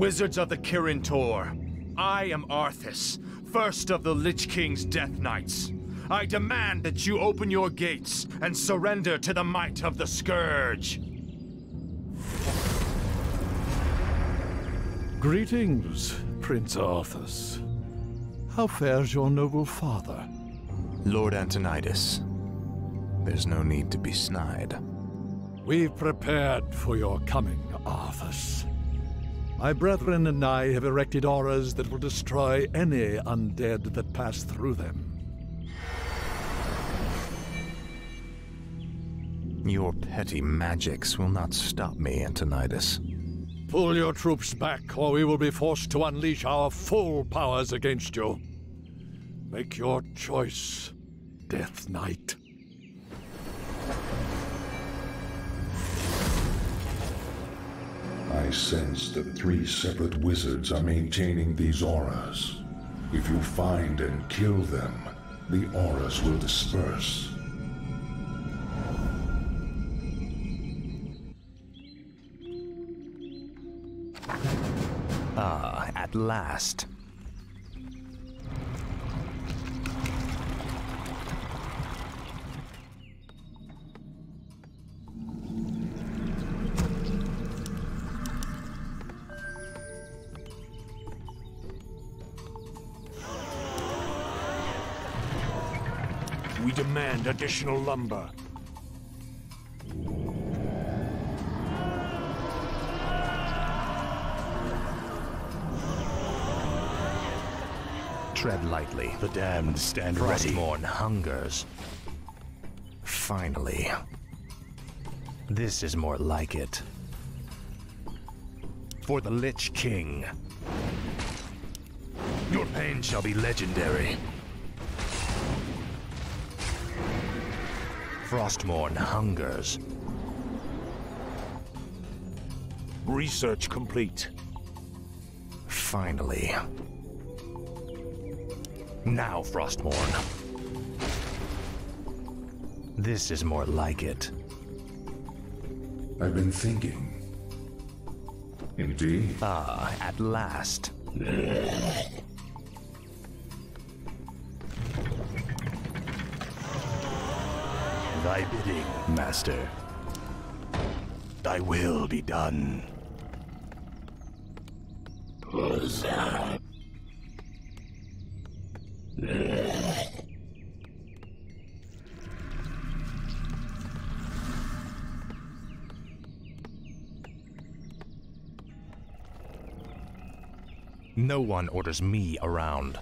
Wizards of the Kirin Tor, I am Arthas, first of the Lich King's Death Knights. I demand that you open your gates and surrender to the might of the Scourge. Greetings, Prince Arthas. How fares your noble father? Lord Antonidas, there's no need to be snide. We've prepared for your coming, Arthas. My brethren and I have erected auras that will destroy any undead that pass through them. Your petty magics will not stop me, Antonidas. Pull your troops back, or we will be forced to unleash our full powers against you. Make your choice, Death Knight. I sense that 3 separate wizards are maintaining these auras. If you find and kill them, the auras will disperse. Ah, at last. We demand additional lumber. Tread lightly. The damned stand ready. Frostmourne hungers. Finally. This is more like it. For the Lich King. Your pain shall be legendary. Frostmourne hungers. Research complete. Finally. Now, Frostmourne. This is more like it. I've been thinking. Indeed. Ah, at last. Thy bidding, Master. Thy will be done. No one orders me around.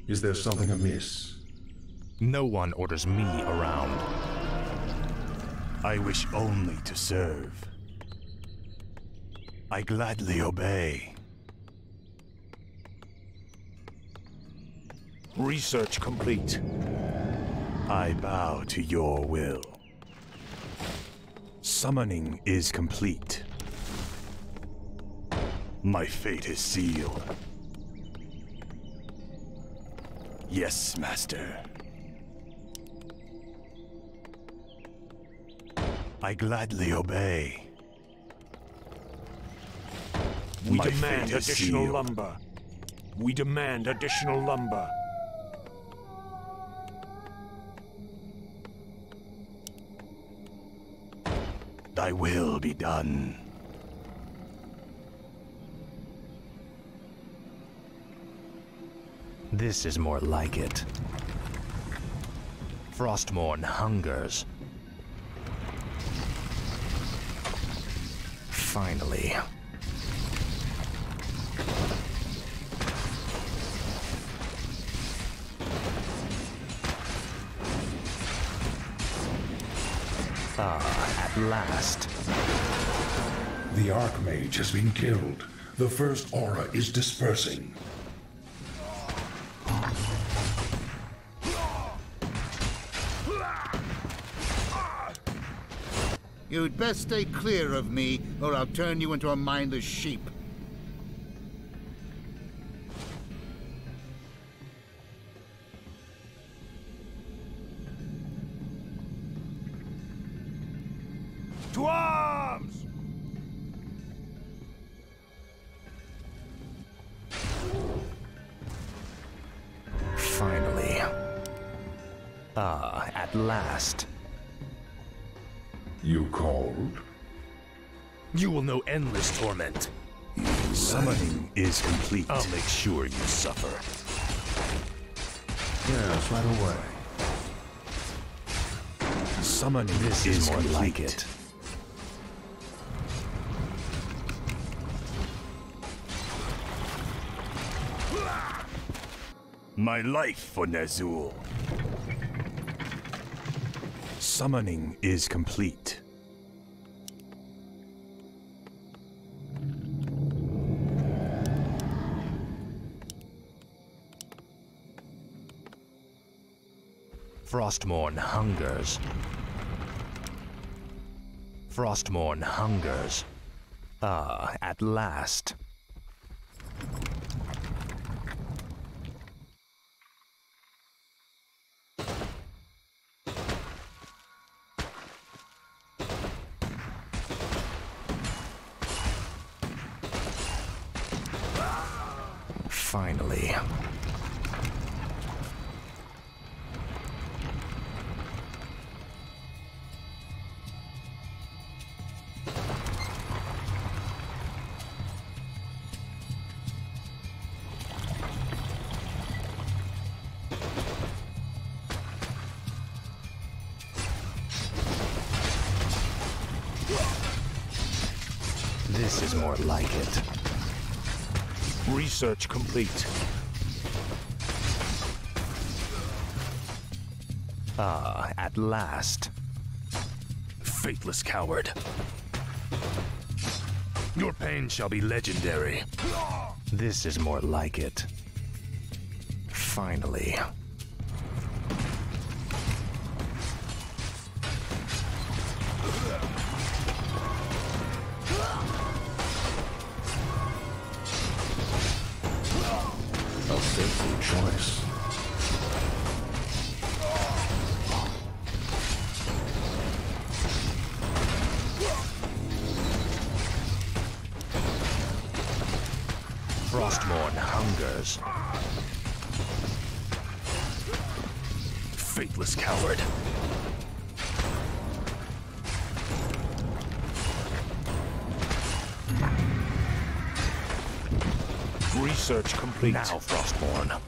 Is there something amiss? No one orders me around. I wish only to serve. I gladly obey. Research complete. I bow to your will. Summoning is complete. My fate is sealed. Yes, Master. I gladly obey. We My demand fate is additional sealed. lumber. We demand additional lumber. Thy will be done. This is more like it. Frostmourne hungers. Finally. Ah, at last. The Archmage has been killed. The first aura is dispersing. You'd best stay clear of me, or I'll turn you into a mindless sheep. To arms! Finally. Ah, at last. You called? You will know endless torment. Summoning is complete. I'll make sure you suffer. Yes, right away. Summoning This is more like it. My life for Ner'zhul. Summoning is complete. Frostmourne hungers. Frostmourne hungers. Ah, at last. Finally. This is more like it. Research complete. Ah, at last. Faithless coward. Your pain shall be legendary. This is more like it. Finally. A fateful choice. Frostmourne hungers. Faithless coward. Research complete. Now, Frostmourne.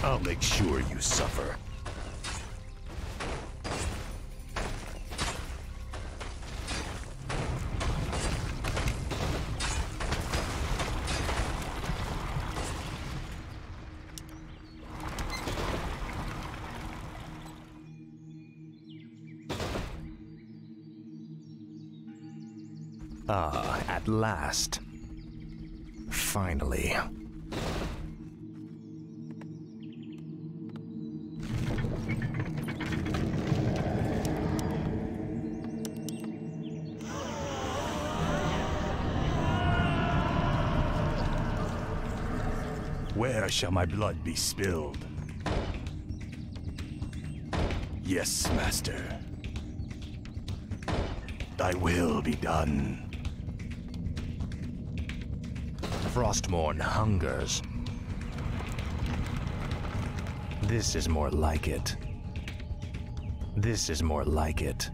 I'll make sure you suffer. Ah, at last. Finally. Where shall my blood be spilled? Yes, Master. Thy will be done. Frostmourne hungers. This is more like it. This is more like it.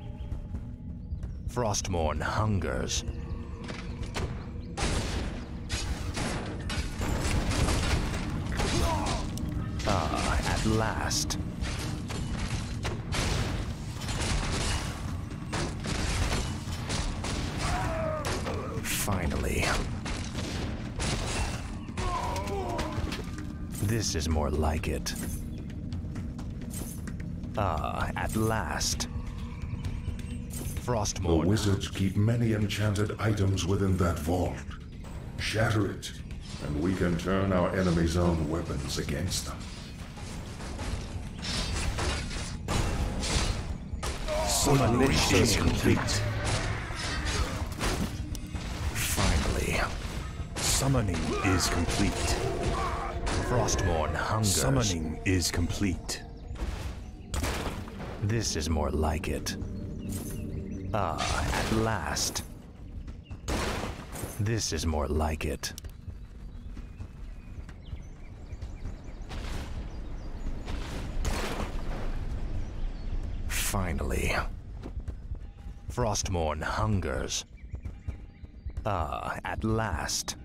Frostmourne hungers. Ah, at last. Finally. This is more like it. Ah, at last. The Frostmourne. wizards keep many enchanted items within that vault. Shatter it, and we can turn our enemy's own weapons against them. Summoning is complete. Finally. Summoning is complete. Frostmourne hungers. Summoning is complete. This is more like it. Ah, at last. This is more like it. Finally. Frostmourne hungers. Ah, at last.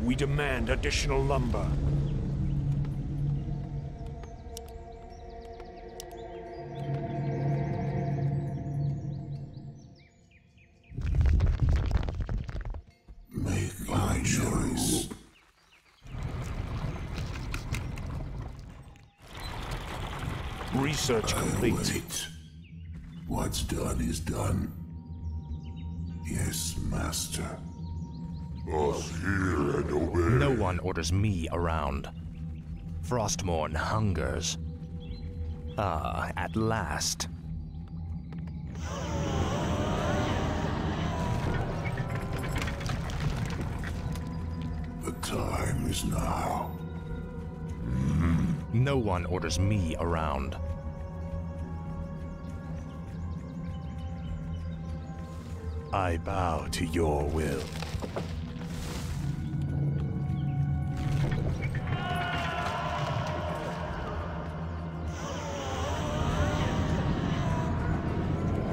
We demand additional lumber. Make my choice. Research complete. Wait. What's done is done. Yes, Master. Us hear and obey. No one orders me around. Frostmourne hungers. Ah, at last. The time is now. No one orders me around. I bow to your will.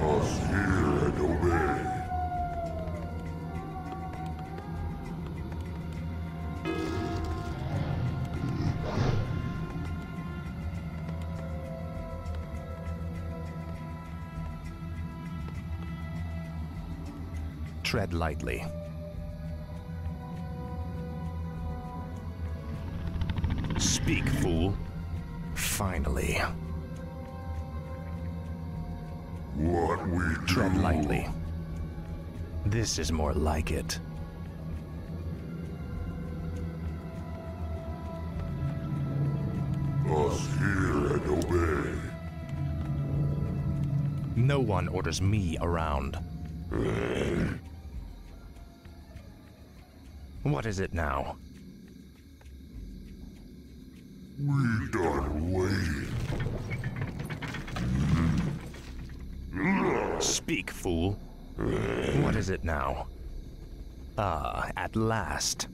Us hear and obey. Tread lightly. Speak, fool. Finally. What we do. Tread lightly. This is more like it. Us hear and obey. No one orders me around. What is it now? We done waiting. Speak, fool. What is it now? Ah, at last.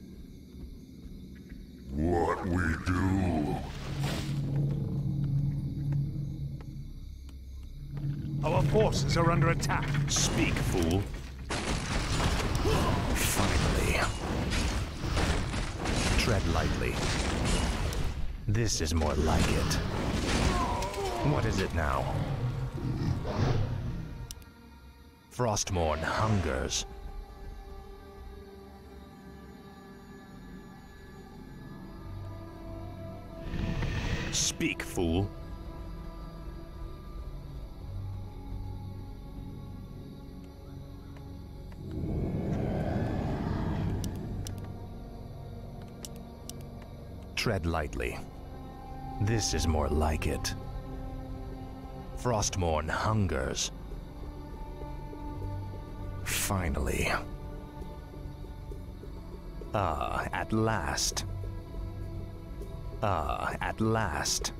What we do. Our forces are under attack. Speak, fool. Finally. Tread lightly. This is more like it. What is it now? Frostmourne hungers. Speak, fool. Tread lightly. This is more like it. Frostmourne hungers. Finally. Ah, at last. Ah, at last.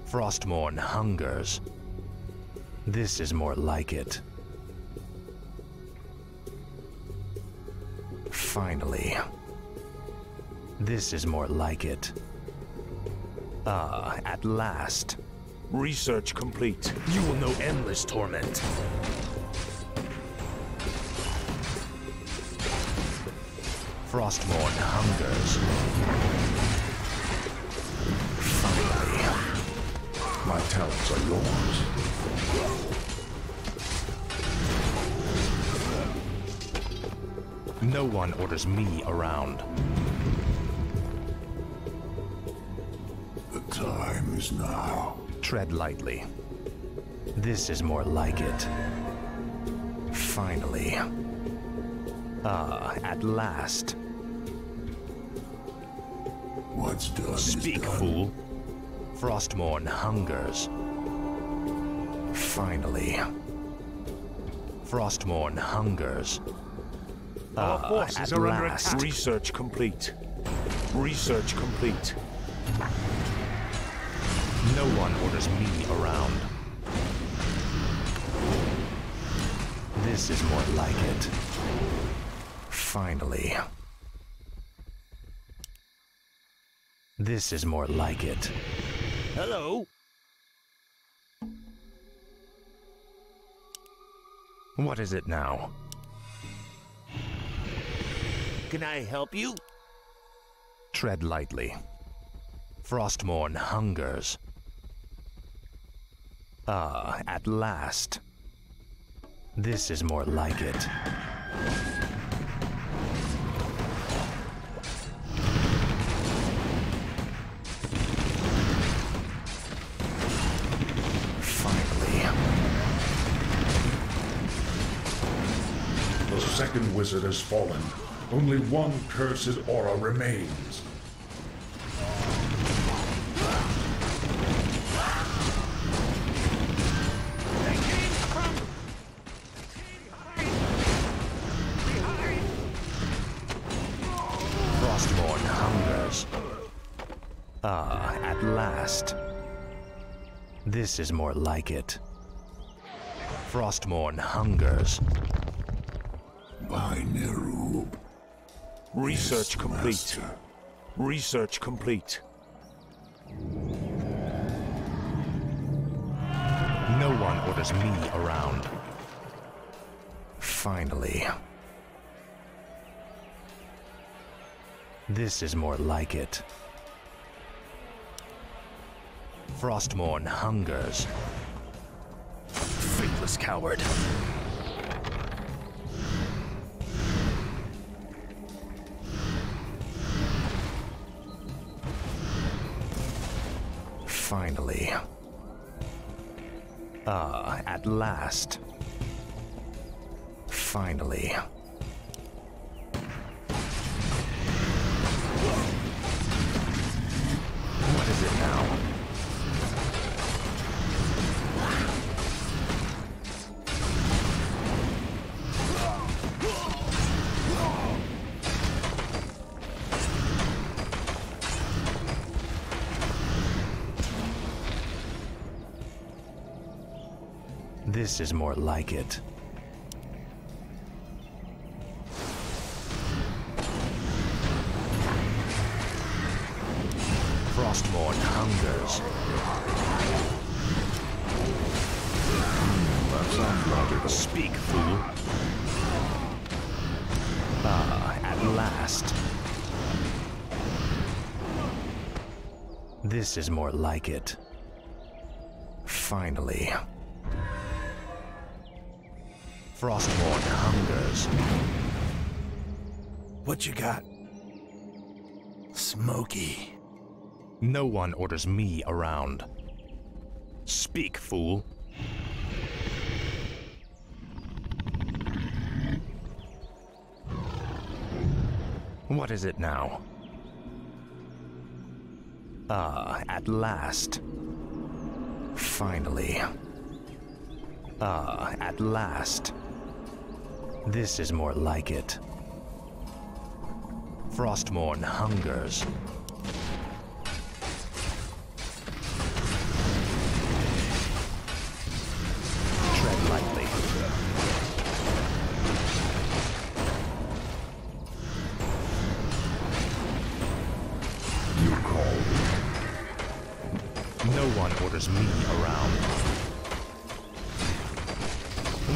Frostmourne hungers. This is more like it. Finally. This is more like it. Ah, at last. Research complete. You will know endless torment. Frostmourne hungers. Finally. My talents are yours. No one orders me around. The time is now. Tread lightly. This is more like it. Finally. Ah, at last. What's done Speak, is done. fool. Frostmourne hungers. Finally. Frostmourne hungers. Our forces at are under last. attack. Research complete. Research complete. No one orders me around. This is more like it. Finally. This is more like it. Hello? What is it now? Can I help you? Tread lightly. Frostmourne hungers. At last. This is more like it. Finally. The second wizard has fallen. Only one cursed aura remains. Frostmourne hungers. At last. This is more like it. Frostmourne hungers. By Neru. Research complete. Research complete. No one orders me around. Finally. This is more like it. Frostmourne hungers. Faithless coward. Finally. At last. Finally. What is it now? This is more like it. Frostmourne hungers. That sounds logical. Speak, fool. At last. This is more like it. Finally. Frostmourne hungers. What you got? Smoky. No one orders me around. Speak, fool. What is it now? At last. Finally. At last. This is more like it. Frostmourne hungers. Tread lightly. You called. No one orders me around.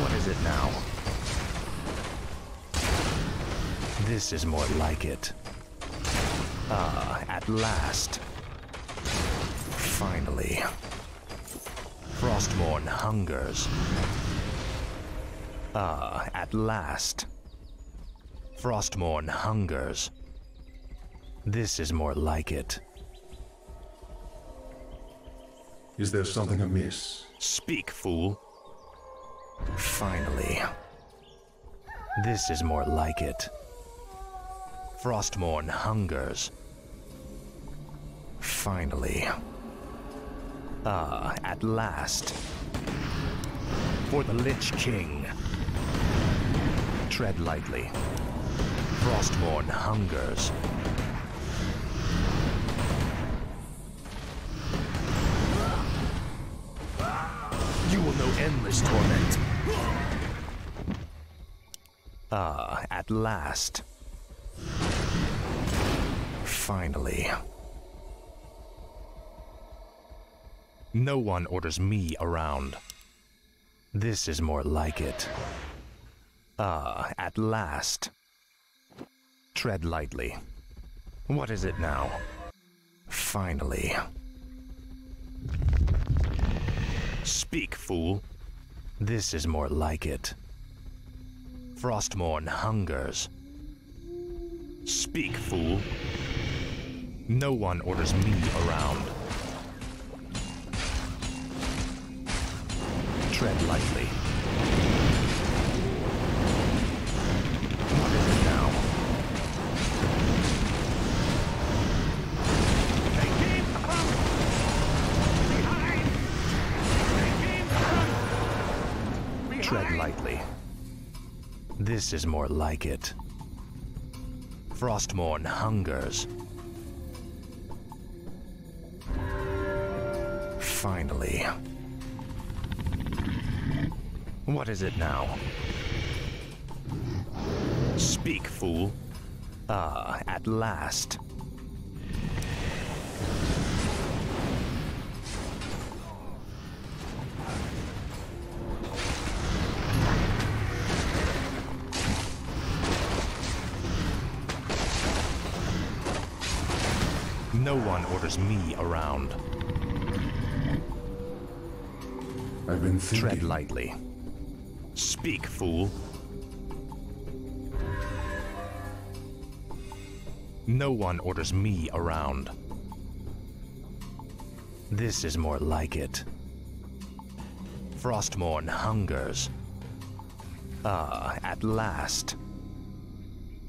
What is it now? This is more like it. At last. Finally. Frostmourne hungers. At last. Frostmourne hungers. This is more like it. Is there something amiss? Speak, fool. Finally. This is more like it. Frostmourne hungers. Finally. At last. For the Lich King. Tread lightly. Frostmourne hungers. You will know endless torment. At last. Finally. No one orders me around. This is more like it. At last. Tread lightly. What is it now? Finally. Speak, fool. This is more like it. Frostmourne hungers. Speak, fool. No one orders me around. Tread lightly. What is it now? They came from behind! They came from behind! Tread lightly. This is more like it. Frostmourne hungers. Finally. What is it now? Speak, fool. At last. No one orders me around. I've been thinking. Tread lightly. Speak, fool. No one orders me around. This is more like it. Frostmourne hungers. At last.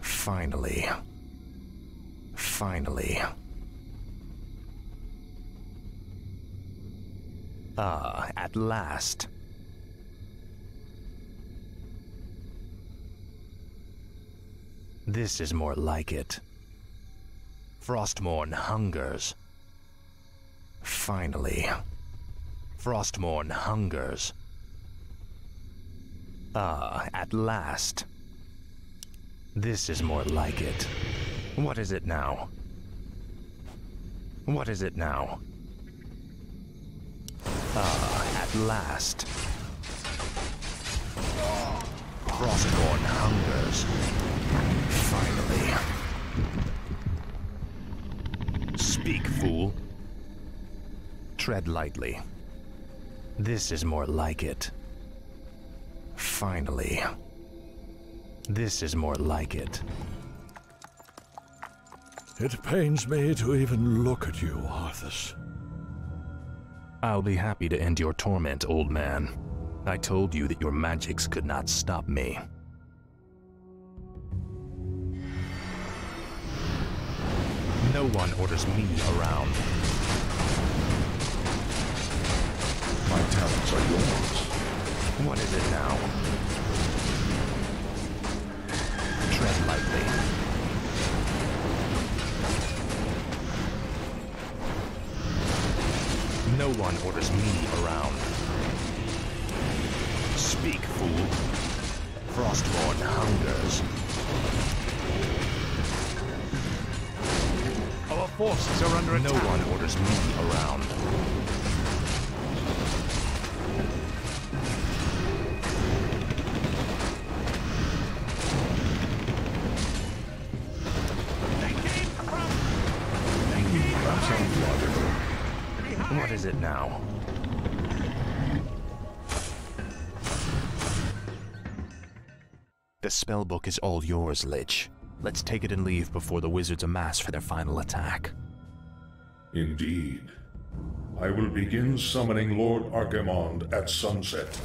Finally. Finally. At last. This is more like it. Frostmourne hungers. Finally. Frostmourne hungers. At last. This is more like it. What is it now? What is it now? At last. Frostmourne hungers. Finally. Speak, fool. Tread lightly. This is more like it. Finally. This is more like it. It pains me to even look at you, Arthas. I'll be happy to end your torment, old man. I told you that your magics could not stop me. No one orders me around. My talents are yours. What is it now? Tread lightly. No one orders me around. Speak, fool. Frostmourne hungers. Our forces are under attack. No one orders me around. What is it now? The spellbook is all yours, Lich. Let's take it and leave before the wizards amass for their final attack. Indeed. I will begin summoning Lord Archimonde at sunset.